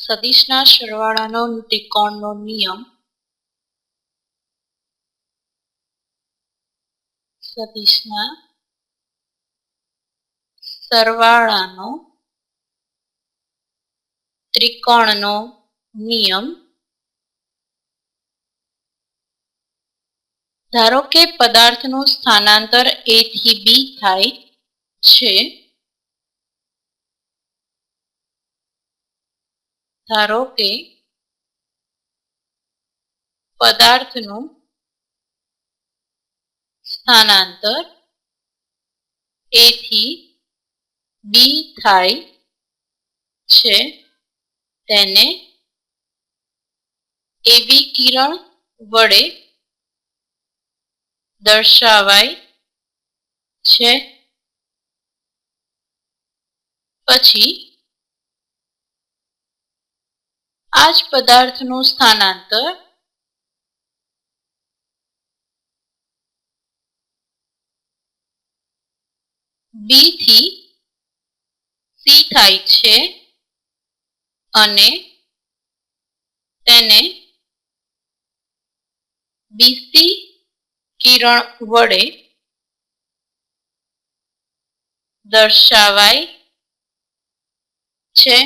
સદિશના સરવાળાનો ત્રિકોણનો નિયમ. સદિશના સરવાળાનો ત્રિકોણનો નિયમ. ધારો કે પદાર્થનું સ્થાનાંતર A થી B થાય છે. ધારો કે પદાર્થનું સ્થાનાંતર A થી B થાય છે, તેને AB કિરણ વડે દર્શાવાય છે. પછી આ જ પદાર્થનું સ્થાનાંતર B થી C થાય છે અને તેને BC કિરણ વડે દર્શાવાય છે.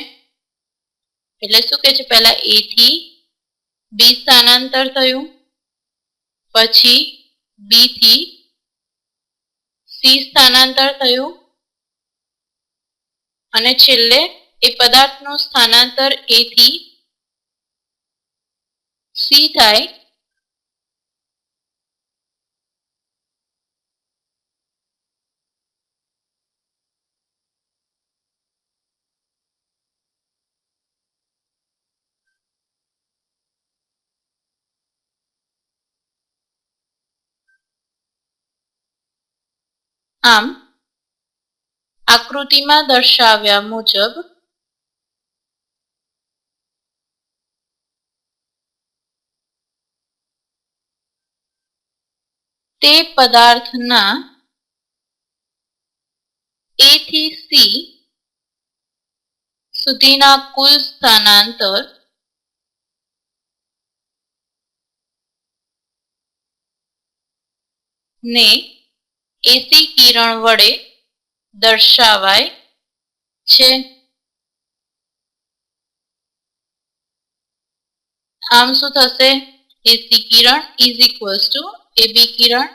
એટલે શું કે છે, પહેલા A થી B સ્થાનાંતર થયું, પછી B થી C સ્થાનાંતર થયું અને છેલ્લે એ પદાર્થનું સ્થાનાંતર A થી C થાય. આમ આકૃતિમાં દર્શાવ્યા મુજબ તે પદાર્થના A થી C સુધીના કુલ સ્થાનાંતર ને AC કિરણ વડે દર્શાવાય છે. આમ શું થશે? AC Kiran is equals to AB Kiran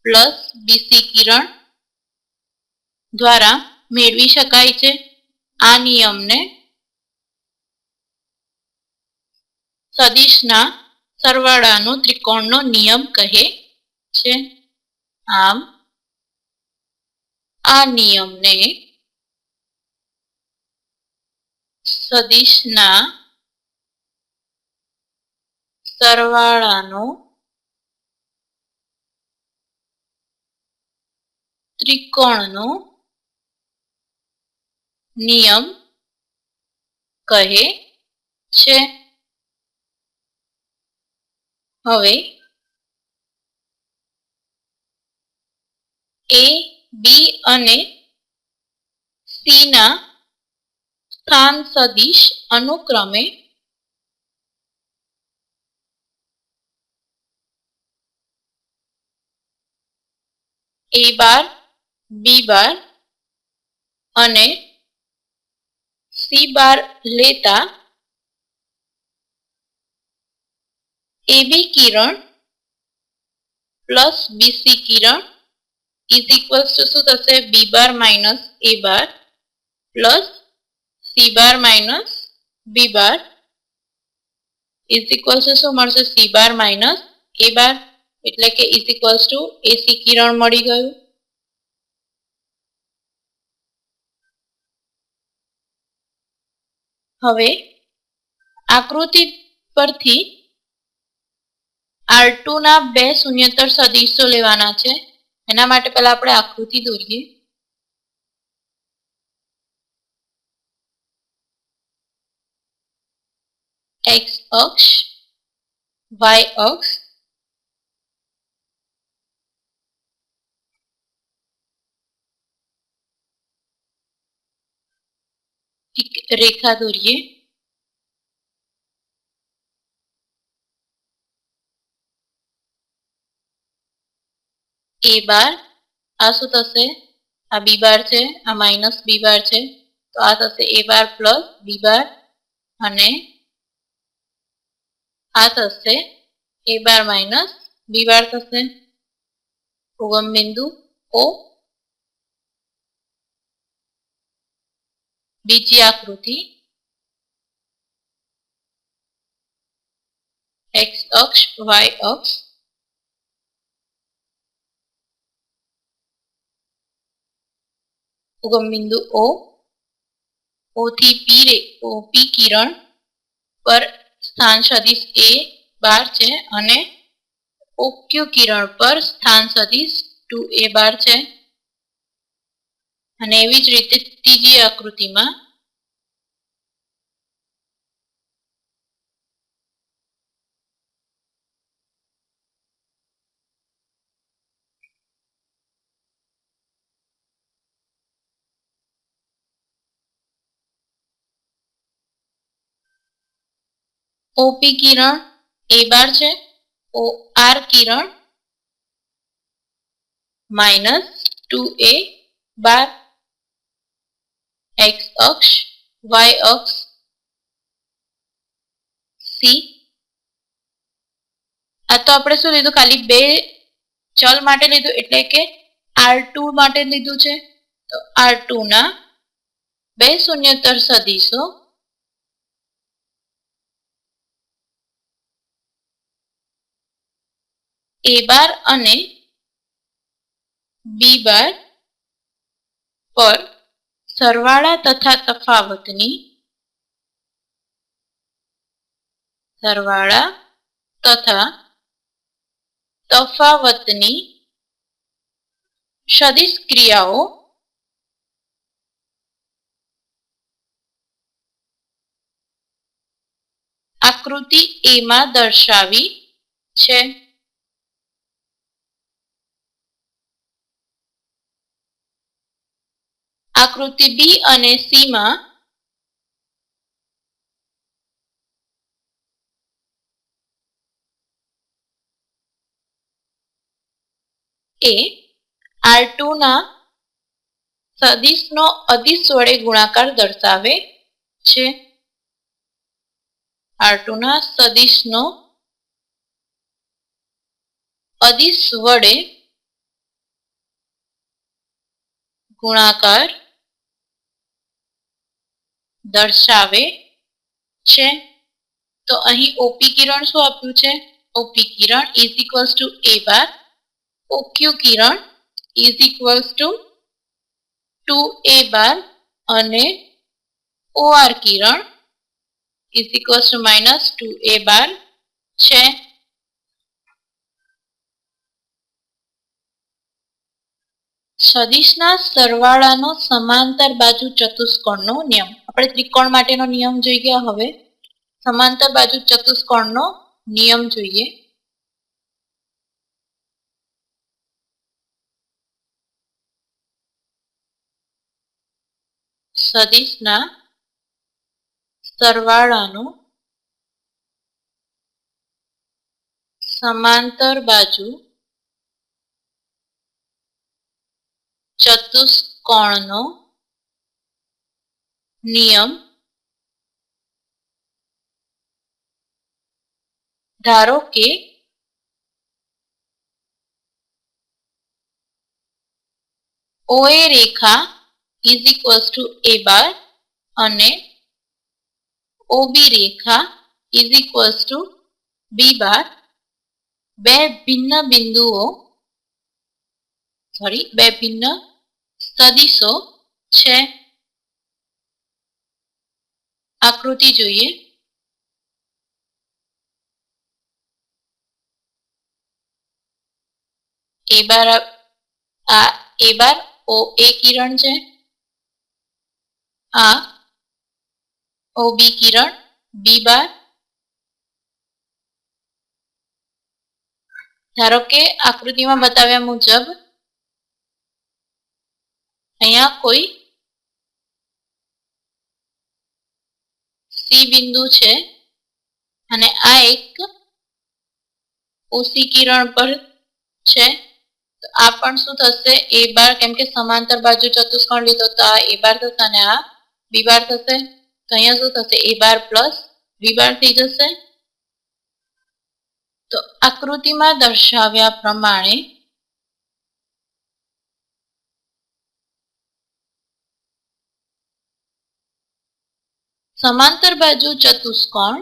plus BC કિરણ દ્વારા મેળવી શકાય છે. આ નિયમને સદિશના સરવાળાનો ત્રિકોણનો નિયમ કહે છે. આમ આ નિયમને સદિશના સરવાળાનો ત્રિકોણનો નિયમ કહે છે. હવે A, B અને C ના સ્થાન સદિશ અનુક્રમે A બાર, B બાર અને C બાર લેતા AB Kiran plus BC Kiran is equals to શું થશે? B bar minus A bar plus C bar minus B bar is equals to શું મળશે? C બાર માઇનસ A બાર, એટલે કે ઇઝ ઇક્વલ્સ ટુ AC કિરણ મળી ગયું. હવે આકૃતિ પરથી R2 ના બે શૂન્યતર સદિશો લેવાના છે. એના માટે પહેલા આપણે આકૃતિ દોરીએ. X અક્ષ, Y અક્ષ, એક રેખા દોરીએ. ए बार आ शू थशे आ बी बार छे आ माइनस बी बार छे तो आ थशे ए बार प्लस बी बार अने आ थशे ए बार माइनस बी बार थशे। उगम बिंदु ओ। बीजी आकृति एक्स अक्ष वाय अक्ष उगम बिंदु ओ थी पी किरण पर स्थान सदिश ए बार छे अने ओ क्यू किरण पर स्थान सदिश 2a बार छे अने एवी ज रीते तीजी आकृति में ओपी किरण ए बार छे ओ आर किरण माइनस 2a बार एक्स अक्ष वाय अक्ष सी। आ तो आपणे शुं लीधुं खाली बे चल माटे लीधुं एटले के R2 माटे लीधुं छे तो R2 ना बे शून्यतर सदिशो ए बार अने बी बार पर सरवाळा तथा तफावतनी सरवाळा तथा तफावतनी सदिश क्रियाओ आकृति ए में दर्शावी छे। आकृति बी अने सी में ए R2 ना सदिश नो अदिश वडे गुणाकार दर्शावे छे। R2 ना सदिश नो अदिश वडे गुणाकार दर्शावे छे। तो अहीं ओपी किरण शुं आप्युं छे ओपी किरण is equals to A bar OQ किरण is equals to 2a bar अने ओआर किरण is equals to minus 2a bar छे। सदिशना सरवाळानो समांतर बाजू चतुष्कोणनो नियम આપણે ત્રિકોણ માટેનો નિયમ જોઈ ગયા। હવે સમાંતર બાજુ ચતુષ્કોણનો નિયમ જોઈએ। સદિશના સરવાળાનો समांतर बाजू चतुष्कोणनो नियम धारो के OA रेखा is equals to A bar अने OB रेखा is equals to B bar बे भिन्न बिंदुओ बे भिन्न सदिशो छे। आकृति જોઈએ ए बार ओ ए किरण छे आ ओ बी किरण बी बार। धारो के आकृति में बताव्या मुजब अहींया कोई सी बिंदु छे अने आ एक ओसी किरण पर छे तो આ પણ શું થશે a બાર, કેમ કે સમાંતર બાજુ ચતુષ્કોણ લીધો તો આ a બાર થશે અને આ b બાર થશે. તો અહીંયા શું થશે, a બાર પ્લસ b બાર થઈ જશે. તો આકૃતિમાં દર્શાવ્યા પ્રમાણે સમાંતર બાજુ ચતુષ્કોણ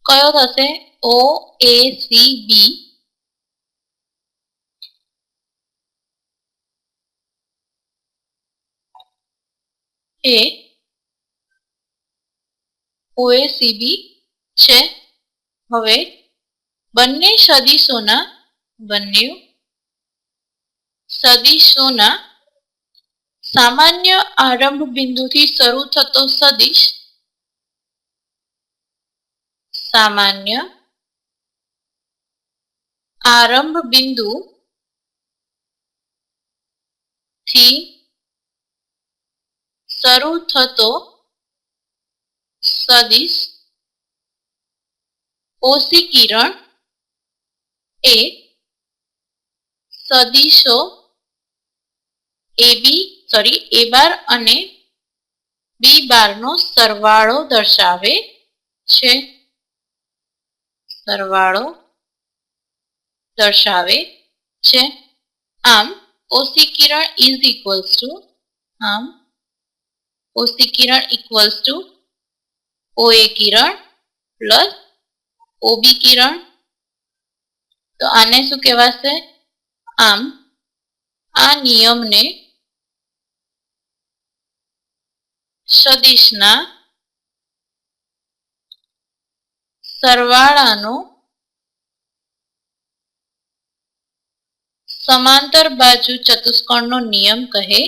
કયો થશે, OACB એ OACB છે. હવે બંને સદિશોના સામાન્ય આરંભ બિંદુથી શરૂ થતો સદિશ સામાન્ય આરંભ બિંદુ થી શરૂ થતો સદિશ OC કિરણ એ સદિશો a બાર અને b બાર નો સરવાળો દર્શાવે છે. આમ OC Kiran equals to OA Kiran plus OB કિરણ. તો આને શું કહેવાશે, આમ આ નિયમને સદિશના સરવાળાનો સમાંતર બાજુ ચતુષ્કોણનો નિયમ કહે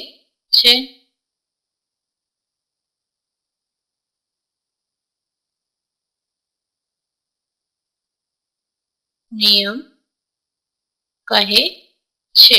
છે. નિયમ કહે છે.